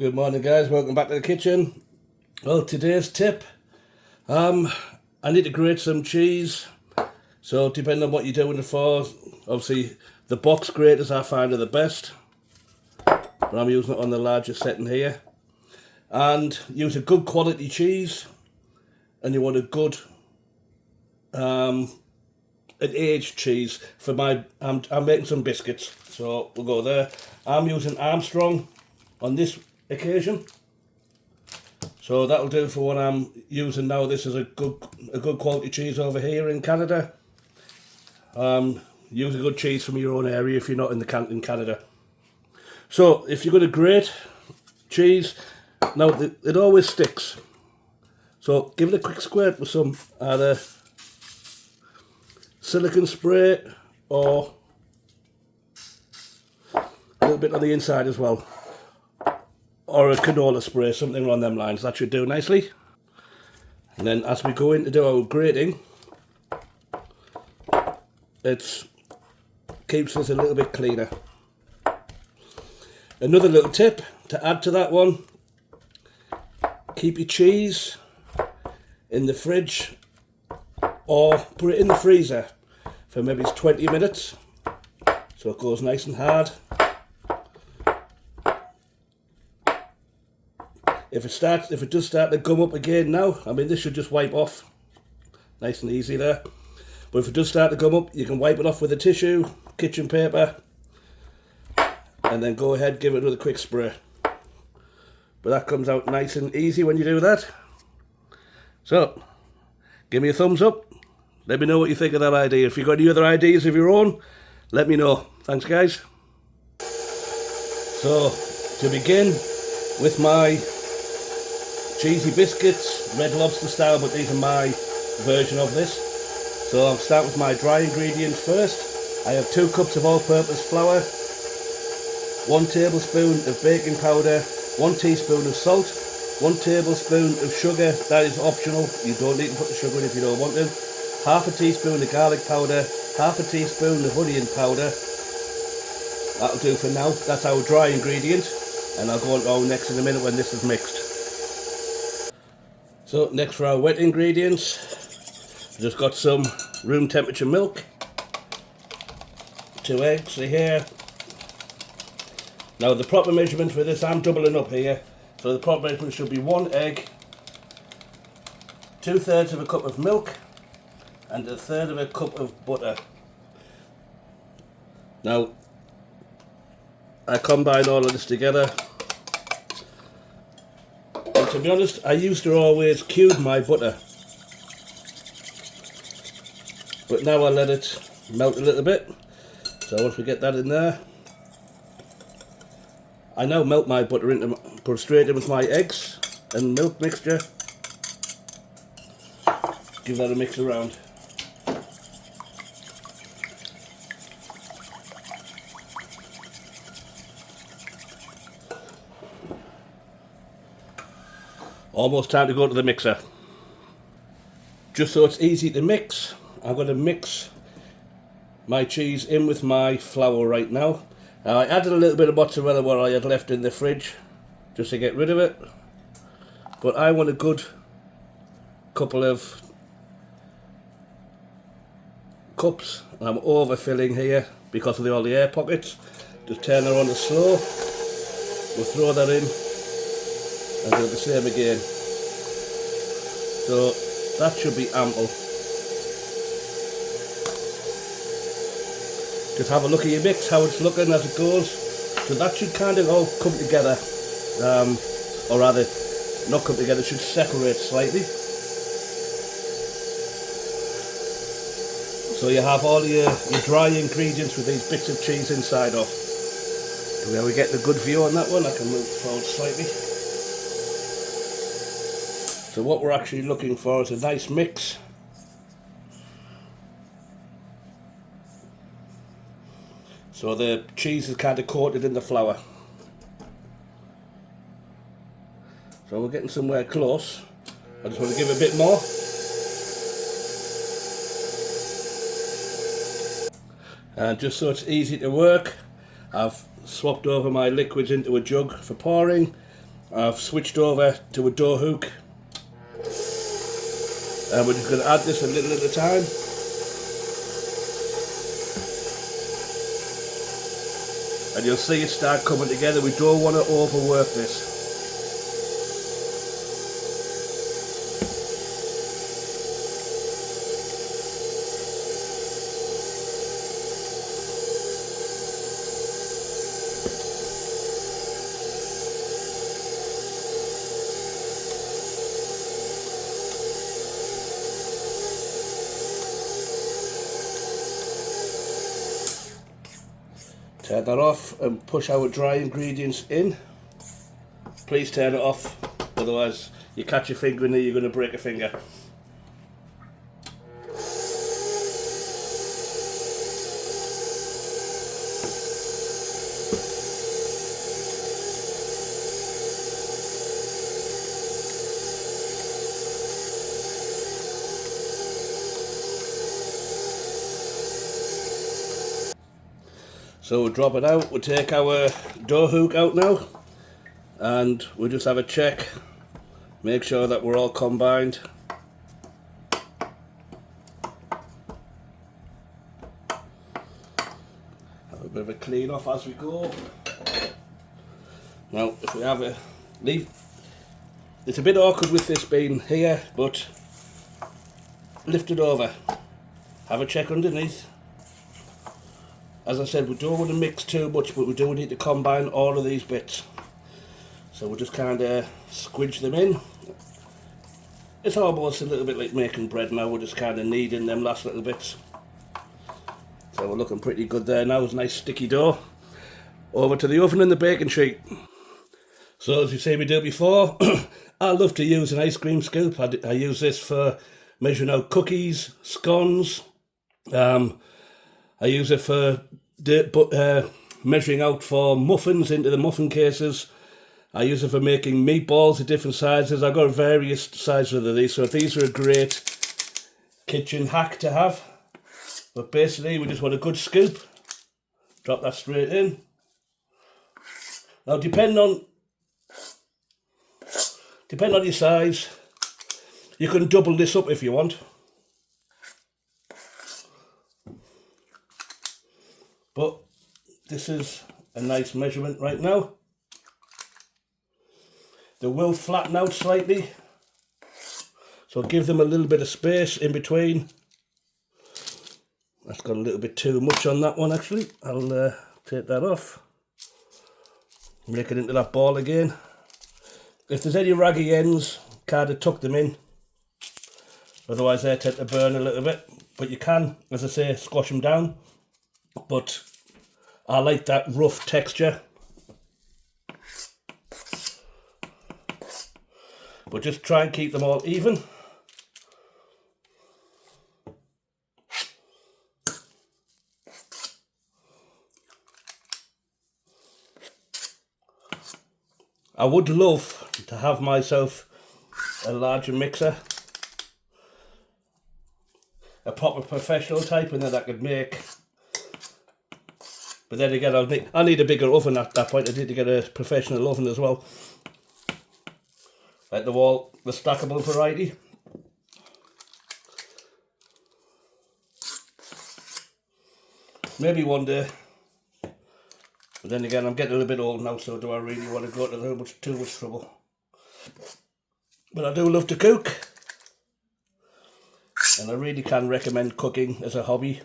Good morning, guys. Welcome back to the kitchen. Well, today's tip, I need to grate some cheese. So depending on what you're doing it for, obviously the box graters I find are the best, but I'm using it on the larger setting here. And use a good quality cheese, and you want a good an aged cheese for my. I'm making some biscuits, so we'll go there. I'm using Armstrong on this occasion, so that'll do for what I'm using now. This is a good quality cheese over here in Canada. Use a good cheese from your own area if you're not in Canada. So if you're going to grate cheese, now it always sticks, so give it a quick squirt with some either silicone spray or a little bit on the inside as well, or a canola spray, something along them lines. That should do nicely. And then as we go in to do our grating, it keeps this a little bit cleaner. Another little tip to add to that one: keep your cheese in the fridge or put it in the freezer for maybe 20 minutes so it goes nice and hard. If it does start to gum up again now, I mean, this should just wipe off nice and easy there, but if it does start to gum up, you can wipe it off with a tissue, kitchen paper, and then go ahead, give it another quick spray. But that comes out nice and easy when you do that. So give me a thumbs up, let me know what you think of that idea. If you've got any other ideas of your own, let me know. Thanks, guys. So to begin with my cheesy biscuits, Red Lobster style, but these are my version of this. So I'll start with my dry ingredients first. I have 2 cups of all-purpose flour, 1 tablespoon of baking powder, 1 teaspoon of salt, 1 tablespoon of sugar. That is optional, you don't need to put the sugar in if you don't want to. Half a teaspoon of garlic powder, half a teaspoon of onion powder. That'll do for now. That's our dry ingredient, and I'll go on to our next in a minute when this is mixed. So next for our wet ingredients, I've just got some room temperature milk, 2 eggs here. Now the proper measurement for this, I'm doubling up here, so the proper measurement should be 1 egg, 2/3 of a cup of milk, and 1/3 of a cup of butter. Now I combine all of this together. And to be honest, I used to always cube my butter, but now I let it melt a little bit. So once we get that in there, I now melt my butter into, put it straight in with my eggs and milk mixture. Give that a mix around. Almost time to go to the mixer. Just so it's easy to mix, I'm going to mix my cheese in with my flour right now. I added a little bit of mozzarella what I had left in the fridge just to get rid of it, but I want a good couple of cups. I'm overfilling here because of all the air pockets. Just turn her on to slow. We'll throw that in and do the same again. So that should be ample. Just have a look at your mix, how it's looking as it goes. So that should kind of all come together, or rather not come together, it should separate slightly. So you have all your dry ingredients with these bits of cheese inside of. Are we getting a good view on that one? I can move forward slightly. So what we're actually looking for is a nice mix. So the cheese is kind of coated in the flour. So we're getting somewhere close. I just want to give it a bit more. And just so it's easy to work, I've swapped over my liquids into a jug for pouring. I've switched over to a door hook, and we're just going to add this a little at a time. And you'll see it start coming together. We don't want to overwork this. Turn that off and push our dry ingredients in. Please turn it off, otherwise you catch your finger in there, you're going to break a finger. So we'll drop it out, we'll take our door hook out now, and we'll just have a check, make sure that we're all combined. Have a bit of a clean off as we go. Now if we have it's a bit awkward with this being here, but lift it over, have a check underneath. As I said, we don't want to mix too much, but we do need to combine all of these bits. So we'll just kind of squidge them in. It's almost a little bit like making bread now, we're just kind of kneading them last little bits. So we're looking pretty good there now, it's a nice sticky dough. Over to the oven and the baking sheet. So as you see me do before, I love to use an ice cream scoop. I use this for measuring out cookies, scones. I use it for measuring out for muffins into the muffin cases. I use it for making meatballs of different sizes. I've got various sizes of these, so these are a great kitchen hack to have. But basically we just want a good scoop. Drop that straight in. Now depending on your size, you can double this up if you want. But this is a nice measurement right now. They will flatten out slightly, so give them a little bit of space in between. That's got a little bit too much on that one actually. I'll take that off. Make it into that ball again. If there's any raggy ends, kind of tuck them in. Otherwise they tend to burn a little bit. But you can, as I say, squash them down. But I like that rough texture. But just try and keep them all even. I would love to have myself a larger mixer, a proper professional type, and then I could make. But then again, I need a bigger oven at that point. I need to get a professional oven as well, like the stackable variety. Maybe one day. But then again, I'm getting a little bit old now, so do I really want to go to too much trouble? But I do love to cook, and I really can recommend cooking as a hobby.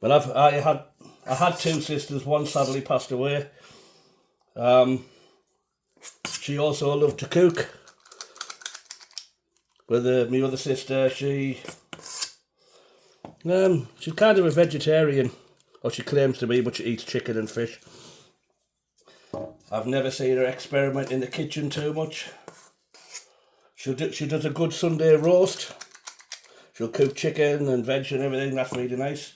But I had two sisters. One sadly passed away. She also loved to cook. With my other sister, she's kind of a vegetarian, or she claims to be, but she eats chicken and fish. I've never seen her experiment in the kitchen too much. She does a good Sunday roast. She'll cook chicken and veg and everything. That's really nice.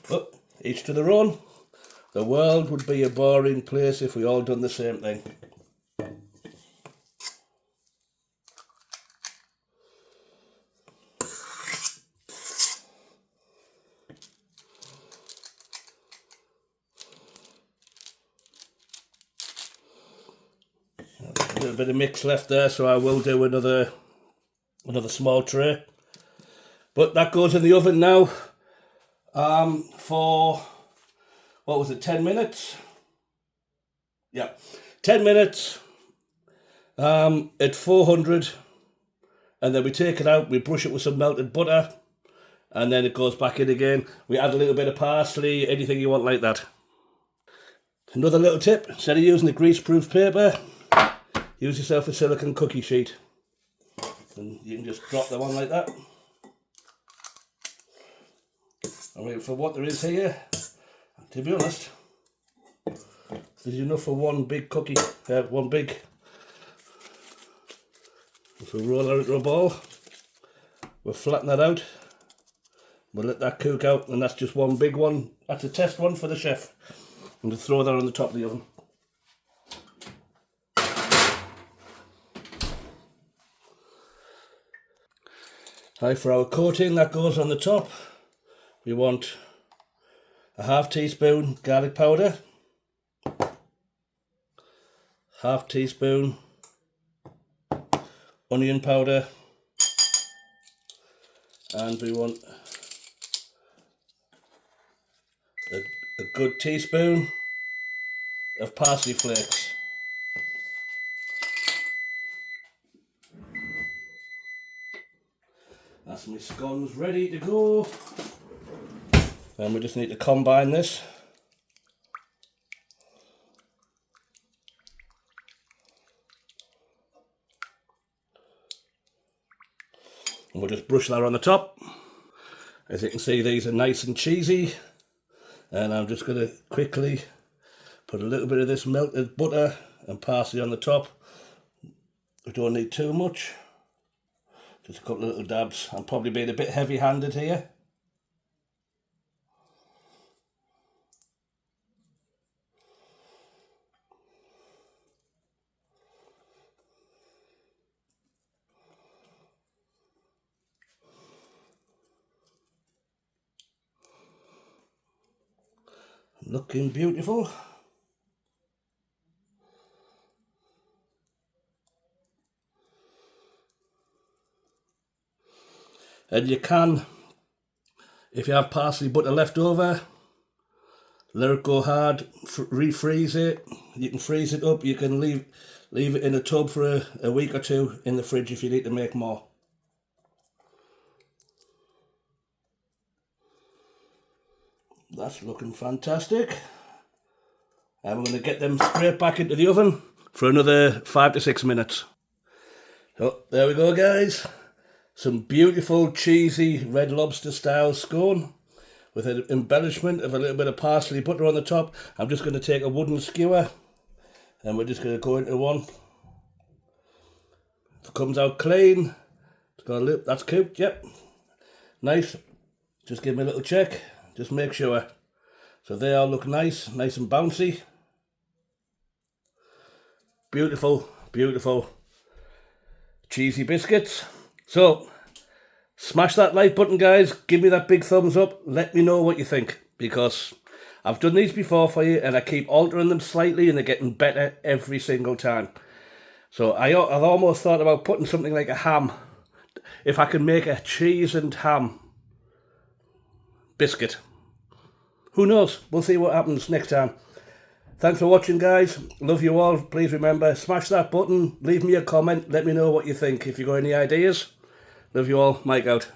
But each to their own. The world would be a boring place if we all done the same thing. A little bit of mix left there, so I will do another small tray. But that goes in the oven now for, what was it, 10 minutes? Yeah, 10 minutes at 400, and then we take it out, we brush it with some melted butter, and then it goes back in again. We add a little bit of parsley, anything you want like that. Another little tip, instead of using a grease-proof paper, use yourself a silicone cookie sheet. And you can just drop them on like that. I mean, for what there is here, to be honest, there's enough for one big cookie, one big. If we roll that into a ball, we'll flatten that out, we'll let that cook out, and that's just one big one. That's a test one for the chef. I'm going to throw that on the top of the oven. Right, for our coating that goes on the top, we want a half teaspoon garlic powder, half teaspoon onion powder, and we want a good teaspoon of parsley flakes. That's my scones ready to go. And we just need to combine this. And we'll just brush that on the top. As you can see, these are nice and cheesy. And I'm just going to quickly put a little bit of this melted butter and parsley on the top. We don't need too much. Just a couple of little dabs. I'm probably being a bit heavy-handed here. Looking beautiful. And you can, if you have parsley butter left over, let it go hard, refreeze it. You can freeze it up, you can leave it in a tub for a week or two in the fridge if you need to make more. That's looking fantastic. And we're going to get them straight back into the oven for another 5 to 6 minutes. So there we go, guys. Some beautiful cheesy Red Lobster style scone with an embellishment of a little bit of parsley butter on the top. I'm just going to take a wooden skewer and we're just going to go into one. If it comes out clean, it's got a lip, that's cooked, yep. Nice. Just give me a little check. Just make sure. So they all look nice and bouncy. Beautiful, beautiful cheesy biscuits. So, smash that like button, guys. Give me that big thumbs up. Let me know what you think, because I've done these before for you and I keep altering them slightly and they're getting better every single time. So I've almost thought about putting something like a ham. If I can make a cheese and ham biscuit. Who knows? We'll see what happens next time. Thanks for watching, guys. Love you all. Please remember, smash that button. Leave me a comment. Let me know what you think. If you've got any ideas. Love you all. Mike out.